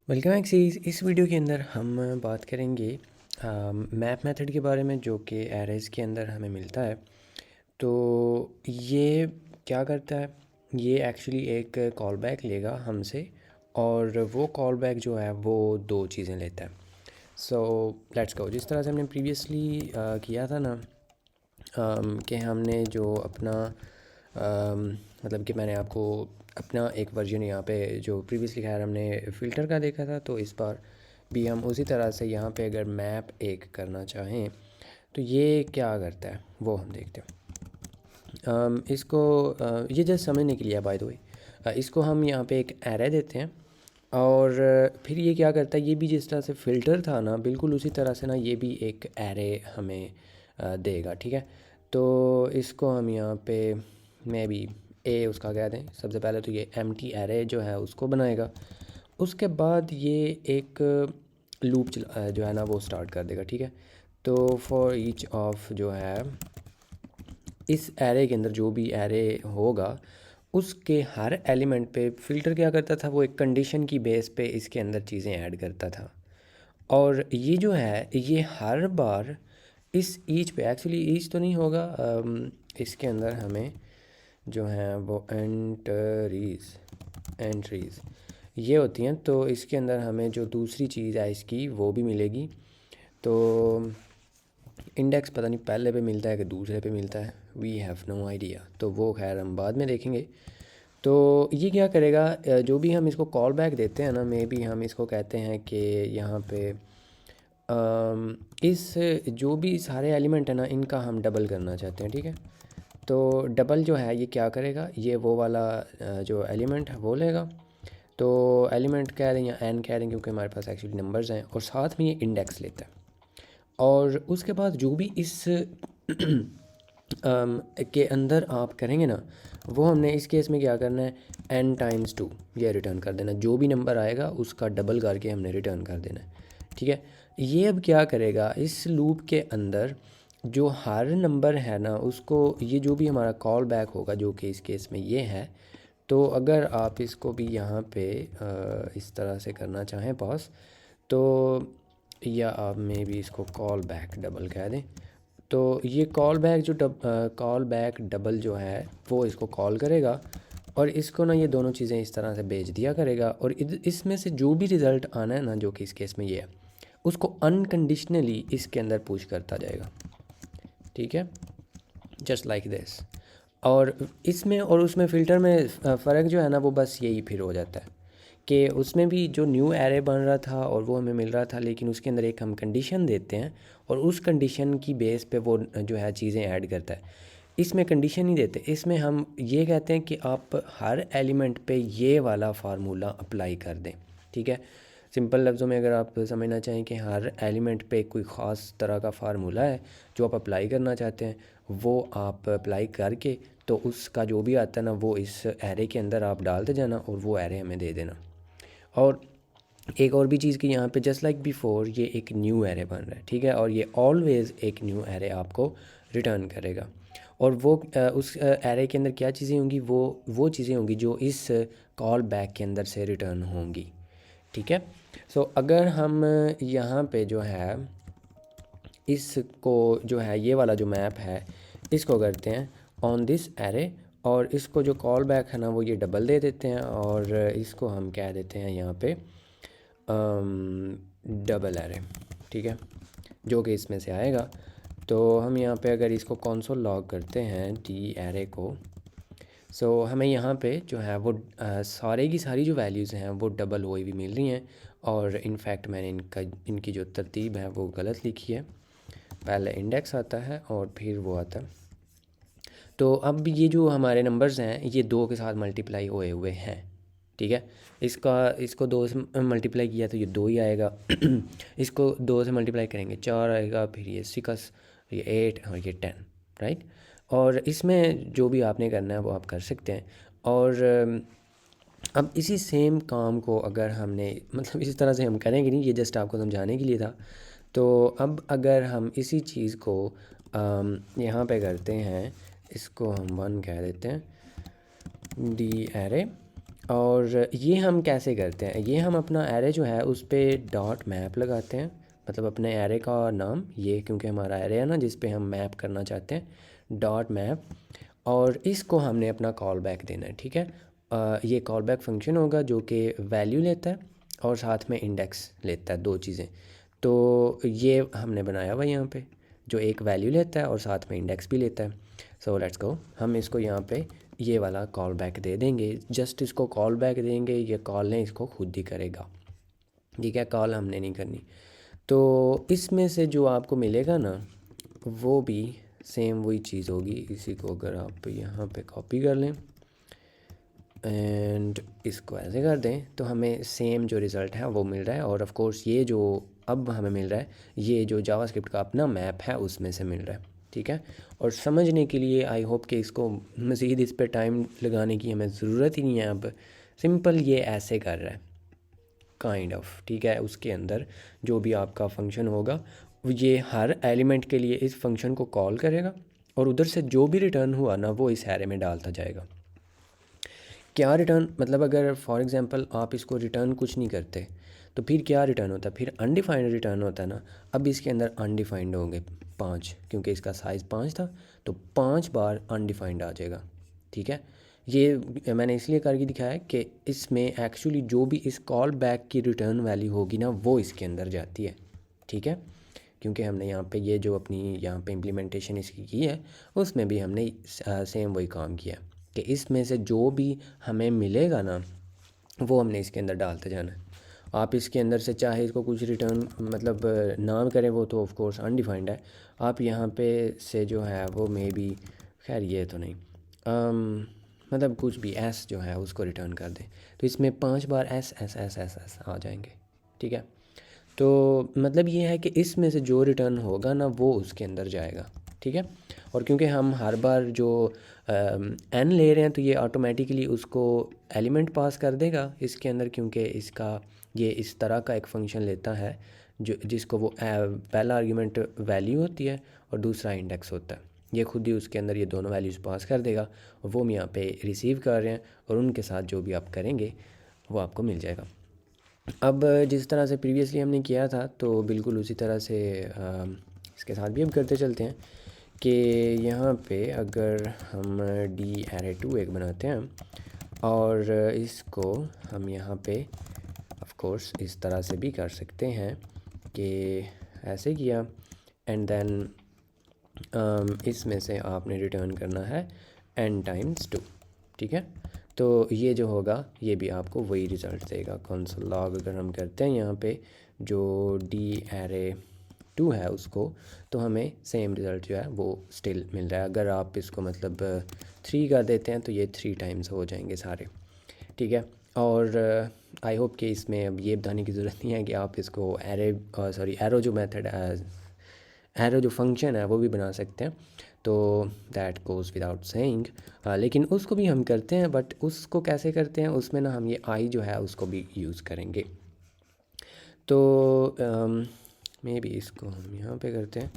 Welcome axes. इस video के अंदर हम बात करेंगे मैप मेथड के बारे में जो कि एरेज़ के अंदर हमें मिलता है। तो ये क्या करता है, ये एक्चुअली एक कॉल बैक लेगा हमसे और वो कॉल बैक जो है वो दो चीज़ें लेता है। So let's go. जिस तरह से हमने प्रीवियसली किया था ना, कि हमने जो अपना मतलब कि मैंने आपको अपना एक वर्जन यहाँ पे जो प्रीवियसली खैर हमने फ़िल्टर का देखा था, तो इस बार भी हम उसी तरह से यहाँ पे अगर मैप एक करना चाहें तो ये क्या करता है वो हम देखते हैं। इसको ये जस्ट समझने के लिए बाय द वे, इसको हम यहाँ पे एक एरे देते हैं और फिर ये क्या करता है, ये भी जिस तरह से फ़िल्टर था ना, बिल्कुल उसी तरह से ना ये भी एक एरे हमें देगा। ठीक है, तो इसको हम यहाँ पे मे बी ए उसका कह दें। सबसे पहले तो ये एम्प्टी एरे जो है उसको बनाएगा, उसके बाद ये एक लूप जो है ना वो स्टार्ट कर देगा। ठीक है, तो फॉर ईच ऑफ जो है इस एरे के अंदर जो भी एरे होगा उसके हर एलिमेंट पे फ़िल्टर क्या करता था, वो एक कंडीशन की बेस पे इसके अंदर चीज़ें ऐड करता था। और ये जो है ये हर बार इस ईच पे, एक्चुअली ईच तो नहीं होगा, इसके अंदर हमें जो है वो एंट्रीज़ ये होती हैं, तो इसके अंदर हमें जो दूसरी चीज़ है इसकी वो भी मिलेगी। तो इंडेक्स पता नहीं पहले पे मिलता है कि दूसरे पे मिलता है, वी हैव नो आइडिया, तो वो खैर हम बाद में देखेंगे। तो ये क्या करेगा, जो भी हम इसको कॉल बैक देते हैं ना, मे बी हम इसको कहते हैं कि यहाँ पे इस जो भी सारे एलिमेंट है ना इनका हम डबल करना चाहते हैं। ठीक है, तो डबल जो है ये क्या करेगा, ये वो वाला जो एलिमेंट है वो लेगा। तो एलिमेंट कह दें या एन कह दें क्योंकि हमारे पास एक्चुअली नंबर्स हैं, और साथ में ये इंडेक्स लेता है। और उसके बाद जो भी इस के अंदर आप करेंगे ना, वो हमने इस केस में क्या करना है, n टाइम्स 2 ये रिटर्न कर देना। जो भी नंबर आएगा उसका डबल करके हमने रिटर्न कर देना है। ठीक है, ये अब क्या करेगा, इस लूप के अंदर जो हर नंबर है ना उसको, ये जो भी हमारा कॉल बैक होगा जो कि इस केस में ये है, तो अगर आप इसको भी यहाँ पे इस तरह से करना चाहें पास, तो या आप में भी इसको कॉल बैक डबल कह दें। तो ये कॉल बैक जो कॉल बैक डबल जो है वो इसको कॉल करेगा और इसको ना ये दोनों चीज़ें इस तरह से भेज दिया करेगा, और इसमें से जो भी रिज़ल्ट आना है ना, जो कि इस केस में ये है, उसको अनकंडीशनली इसके अंदर पुश करता जाएगा। ठीक है, जस्ट लाइक दिस। और इसमें और उसमें फ़िल्टर में फ़र्क जो है ना वो बस यही फिर हो जाता है कि उसमें भी जो न्यू एरे बन रहा था और वो हमें मिल रहा था, लेकिन उसके अंदर एक हम कंडीशन देते हैं और उस कंडीशन की बेस पे वो जो है चीज़ें ऐड करता है। इसमें कंडीशन नहीं देते, इसमें हम ये कहते हैं कि आप हर एलिमेंट पे ये वाला फार्मूला अप्लाई कर दें। ठीक है, सिंपल लफ्ज़ों में अगर आप समझना चाहें कि हर एलिमेंट पे कोई ख़ास तरह का फार्मूला है जो आप अप्लाई करना चाहते हैं, वो आप अप्लाई करके तो उसका जो भी आता है ना वो इस एरे के अंदर आप डालते जाना और वो एरे हमें दे देना। और एक और भी चीज़ कि यहाँ पे जस्ट लाइक बिफोर ये एक न्यू एरे बन रहा है। ठीक है, और ये ऑलवेज़ एक न्यू एरे आपको रिटर्न करेगा। और वो उस एरे के अंदर क्या चीज़ें होंगी, वो चीज़ें होंगी जो इस कॉल बैक के अंदर से रिटर्न होंगी। ठीक है, सो अगर हम यहाँ पे जो है इसको जो है ये वाला जो मैप है इसको करते हैं ऑन दिस एरे, और इसको जो कॉल बैक है ना वो ये डबल दे देते हैं, और इसको हम कह देते हैं यहाँ पे डबल एरे। ठीक है, जो कि इसमें से आएगा। तो हम यहाँ पे अगर इसको कंसोल लॉग करते हैं डी एरे को, सो हमें यहाँ पे जो है वो सारे की सारी जो वैल्यूज़ हैं वो डबल हुई भी मिल रही हैं। और इनफैक्ट मैंने इनकी जो तरतीब है वो गलत लिखी है, पहले इंडेक्स आता है और फिर वो आता है। तो अब ये जो हमारे नंबर्स हैं ये दो के साथ मल्टीप्लाई हुए हुए हैं। ठीक है, इसको दो से मल्टीप्लाई किया तो ये दो ही आएगा इसको दो से मल्टीप्लाई करेंगे चार आएगा, फिर ये सिक्स, ये एट और ये 10, राइट। और इसमें जो भी आपने करना है वो आप कर सकते हैं। और अब इसी सेम काम को अगर हमने मतलब इस तरह से हम करेंगे नहीं, ये जस्ट आपको समझाने के लिए था। तो अब अगर हम इसी चीज़ को यहाँ पे करते हैं, इसको हम 1 कह देते हैं डी एरे, और ये हम कैसे करते हैं, ये हम अपना एरे जो है उस पर डॉट मैप लगाते हैं, मतलब अपने एरे का नाम ये, क्योंकि हमारा एरे है ना जिस पे हम मैप करना चाहते हैं, डॉट मैप, और इसको हमने अपना कॉल बैक देना है। ठीक है, ये कॉल बैक फंक्शन होगा जो कि वैल्यू लेता है और साथ में इंडेक्स लेता है, दो चीज़ें। तो ये हमने बनाया हुआ यहाँ पे, जो एक वैल्यू लेता है और साथ में इंडेक्स भी लेता है। सो लेट्स गो, हम इसको यहाँ पे ये वाला कॉल बैक दे देंगे, जस्ट इसको कॉल बैक देंगे, ये कॉल ने इसको खुद ही करेगा। ठीक है, कॉल हमने नहीं करनी। तो इसमें से जो आपको मिलेगा ना वो भी सेम वही चीज़ होगी। इसी को अगर आप यहाँ पे कॉपी कर लें एंड इसको ऐसे कर दें तो हमें सेम जो रिज़ल्ट है वो मिल रहा है। और ऑफ कोर्स ये जो अब हमें मिल रहा है ये जो जावास्क्रिप्ट का अपना मैप है उसमें से मिल रहा है। ठीक है, और समझने के लिए आई होप कि इसको मज़ीद इस पर टाइम लगाने की हमें ज़रूरत ही नहीं है। अब सिंपल ये ऐसे कर रहा है काइंड ऑफ। ठीक है, उसके अंदर जो भी आपका फंक्शन होगा ये हर एलिमेंट के लिए इस फंक्शन को कॉल करेगा और उधर से जो भी रिटर्न हुआ ना वो इस एरे में डालता जाएगा। क्या रिटर्न मतलब, अगर फॉर एग्जांपल आप इसको रिटर्न कुछ नहीं करते तो फिर क्या रिटर्न होता है, फिर अनडिफाइंड रिटर्न होता है ना। अब इसके अंदर अनडिफाइंड होंगे 5, क्योंकि इसका साइज़ 5 था तो 5 बार अनडिफाइंड आ जाएगा। ठीक है, ये मैंने इसलिए करके दिखाया है कि इसमें एक्चुअली जो भी इस कॉल बैक की रिटर्न वैल्यू होगी ना वो इसके अंदर जाती है। ठीक है, क्योंकि हमने यहाँ पे ये जो अपनी यहाँ पे इम्प्लीमेंटेशन इसकी की है उसमें भी हमने सेम वही काम किया है कि इसमें से जो भी हमें मिलेगा ना वो हमने इसके अंदर डालते जाना है। आप इसके अंदर से चाहे इसको कुछ रिटर्न मतलब नाम करें, वो तो ऑफ कोर्स अनडिफाइंड है। आप यहाँ पे से जो है वो मे बी, खैर ये तो नहीं, मतलब कुछ भी एस जो है उसको रिटर्न कर दें तो इसमें 5 बार S S S S S आ जाएंगे। ठीक है, तो मतलब ये है कि इसमें से जो रिटर्न होगा ना वो उसके अंदर जाएगा। ठीक है, और क्योंकि हम हर बार जो एन ले रहे हैं तो ये ऑटोमेटिकली उसको एलिमेंट पास कर देगा इसके अंदर, क्योंकि इसका ये इस तरह का एक फ़ंक्शन लेता है जो जिसको वो पहला आर्गुमेंट वैल्यू होती है और दूसरा इंडेक्स होता है। ये खुद ही उसके अंदर ये दोनों वैल्यूज़ पास कर देगा और वो हम यहाँ पे रिसीव कर रहे हैं और उनके साथ जो भी आप करेंगे वो आपको मिल जाएगा। अब जिस तरह से प्रीवियसली हमने किया था तो बिल्कुल उसी तरह से इसके साथ भी हम करते चलते हैं कि यहाँ पे अगर हम डी एरे 2 एक बनाते हैं और इसको हम यहाँ पे ऑफ कोर्स इस तरह से भी कर सकते हैं कि ऐसे किया एंड देन इसमें से आपने रिटर्न करना है n टाइम्स 2। ठीक है, तो ये जो होगा ये भी आपको वही रिज़ल्ट देगा। कंसोल लॉग अगर हम करते हैं यहाँ पे जो डी एरे 2 है उसको, तो हमें सेम रिज़ल्ट जो है वो स्टिल मिल रहा है। अगर आप इसको मतलब 3 कर देते हैं तो ये 3 टाइम्स हो जाएंगे सारे। ठीक है, और आई होप कि इसमें अब ये बताने की ज़रूरत नहीं है कि आप इसको एरो जो मेथड एरो जो फंक्शन है वो भी बना सकते हैं, तो दैट गोज़ विदाउट सेइंग। लेकिन उसको भी हम करते हैं, बट उसको कैसे करते हैं उसमें ना हम ये आई जो है उसको भी यूज़ करेंगे। तो मे बी इसको हम यहाँ पे करते हैं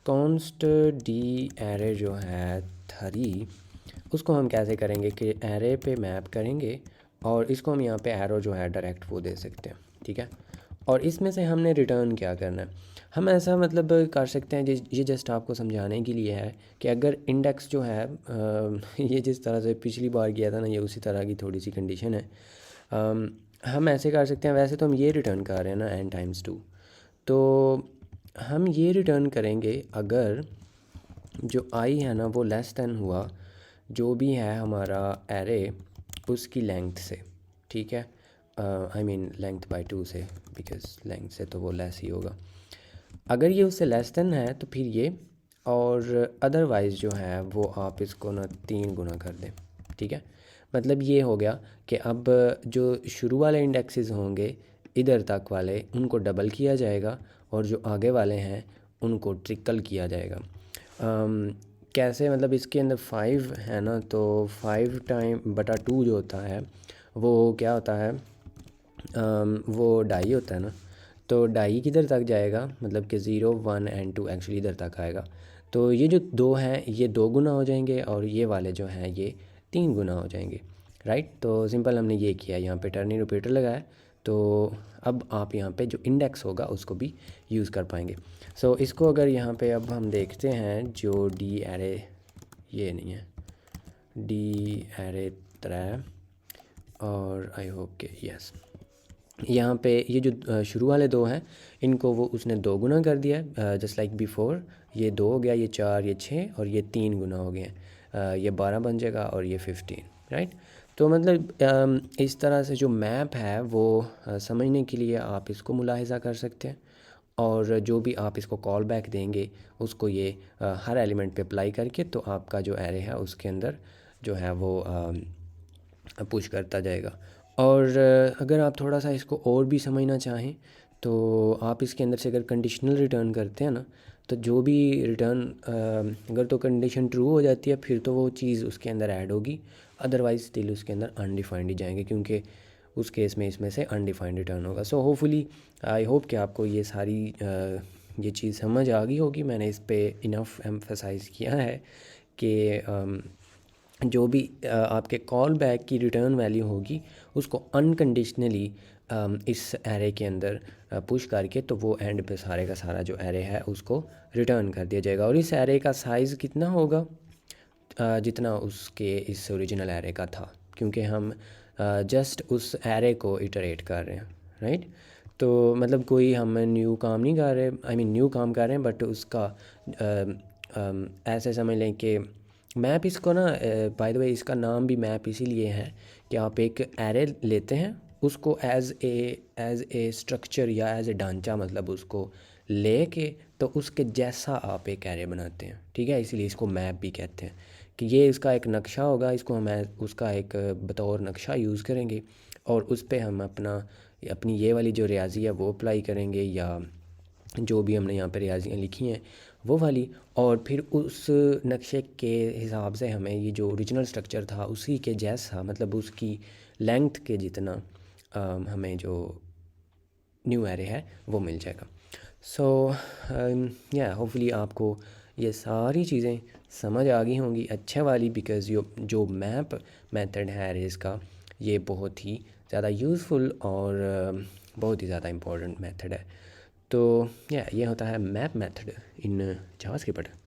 कॉन्स्ट डी एरे जो है 3, उसको हम कैसे करेंगे कि एरे पे मैप करेंगे और इसको हम यहाँ पे एरो जो है डायरेक्ट वो दे सकते हैं। ठीक है, और इसमें से हमने रिटर्न क्या करना है, हम ऐसा मतलब कर सकते हैं ये जस्ट आपको समझाने के लिए है कि अगर इंडेक्स जो है ये जिस तरह से पिछली बार किया था ना ये उसी तरह की थोड़ी सी कंडीशन है। हम ऐसे कर सकते हैं, वैसे तो हम ये रिटर्न कर रहे हैं ना n टाइम्स 2, तो हम ये रिटर्न करेंगे अगर जो i है ना वो लेस दैन हुआ जो भी है हमारा एरे उसकी लेंथ से। ठीक है, आई मीन लेंथ बाय 2 से, बिकॉज लेंथ से तो वो लेस ही होगा। अगर ये उससे लेस दैन है तो फिर ये, और अदरवाइज़ जो है वो आप इसको ना 3 गुना कर दें। ठीक है, मतलब ये हो गया कि अब जो शुरू वाले इंडेक्सेस होंगे इधर तक वाले उनको डबल किया जाएगा और जो आगे वाले हैं उनको ट्रिकल किया जाएगा। कैसे, मतलब इसके अंदर 5 है ना, तो 5 टाइम बटा 2 जो होता है वो क्या होता है, वो डाई होता है ना, तो डाई किधर तक जाएगा, मतलब कि 0 1 एंड 2 एक्चुअली इधर तक आएगा। तो ये जो 2 हैं ये 2 गुना हो जाएंगे और ये वाले जो हैं ये 3 गुना हो जाएंगे। राइट। तो सिंपल हमने ये किया, यहाँ पे टर्निंग ऑपरेटर लगाया, तो अब आप यहाँ पे जो इंडेक्स होगा उसको भी यूज़ कर पाएंगे। सो इसको अगर यहाँ पे अब हम देखते हैं जो डी एरे, ये नहीं है डी एरे 3, और आई होप के यस, यहाँ पे ये जो शुरू वाले दो हैं इनको वो उसने 2 गुना कर दिया है, जस्ट लाइक बिफोर। ये 2 हो गया, ये 4, ये 6 और ये 3 गुना हो गए हैं, ये 12 बन जाएगा और ये 15, राइट। तो मतलब इस तरह से जो मैप है वो समझने के लिए आप इसको मुलाहिज़ा कर सकते हैं, और जो भी आप इसको कॉल बैक देंगे उसको ये हर एलिमेंट पे अप्लाई करके तो आपका जो एरे है उसके अंदर जो है वो पुश करता जाएगा। और अगर आप थोड़ा सा इसको और भी समझना चाहें तो आप इसके अंदर से अगर कंडीशनल रिटर्न करते हैं ना, तो जो भी रिटर्न अगर तो कंडीशन ट्रू हो जाती है फिर तो वो चीज़ उसके अंदर ऐड होगी, अदरवाइज़ स्टिल उसके अंदर अनडिफाइंड ही जाएंगे, क्योंकि उस केस में इसमें से अनडिफाइंड रिटर्न होगा। सो होपफुली आई होप कि आपको ये सारी ये चीज़ समझ आ गई होगी। मैंने इस पे इनफ एम्फसाइज़ किया है कि जो भी आपके कॉल बैक की रिटर्न वैल्यू होगी उसको अनकंडीशनली इस एरे के अंदर पुश करके तो वो एंड पे सारे का सारा जो एरे है उसको रिटर्न कर दिया जाएगा। और इस एरे का साइज़ कितना होगा, जितना उसके इस ओरिजिनल एरे का था, क्योंकि हम जस्ट उस एरे को इटरेट कर रहे हैं, राइट। तो मतलब कोई हम न्यू काम नहीं कर रहे, आई मीन न्यू काम कर रहे हैं, बट उसका ऐसे समझ लें कि मैप इसको ना, बाय द वे इसका नाम भी मैप इसीलिए है कि आप एक एरे लेते हैं उसको एज ए स्ट्रक्चर या एज ए ढांचा, मतलब उसको लेके तो उसके जैसा आप एक एरे बनाते हैं, ठीक है। इसीलिए इसको मैप भी कहते हैं कि ये इसका एक नक्शा होगा, इसको हम उसका एक बतौर नक्शा यूज़ करेंगे और उस पर हम अपनी ये वाली जो रियाजी है वो अप्लाई करेंगे, या जो भी हमने यहाँ पे रियाजियाँ लिखी हैं वो वाली, और फिर उस नक्शे के हिसाब से हमें ये जो ओरिजिनल स्ट्रक्चर था उसी के जैसा, मतलब उसकी लेंथ के जितना हमें जो न्यू एरे है वो मिल जाएगा। सो या होपफुली आपको ये सारी चीज़ें समझ आ गई होंगी अच्छे वाली, बिकॉज़ जो मैप मेथड है एरेज़ का ये बहुत ही ज़्यादा यूज़फुल और बहुत ही ज़्यादा इम्पोर्टेंट मेथड है। तो या ये होता है मैप मेथड इन जावास्क्रिप्ट।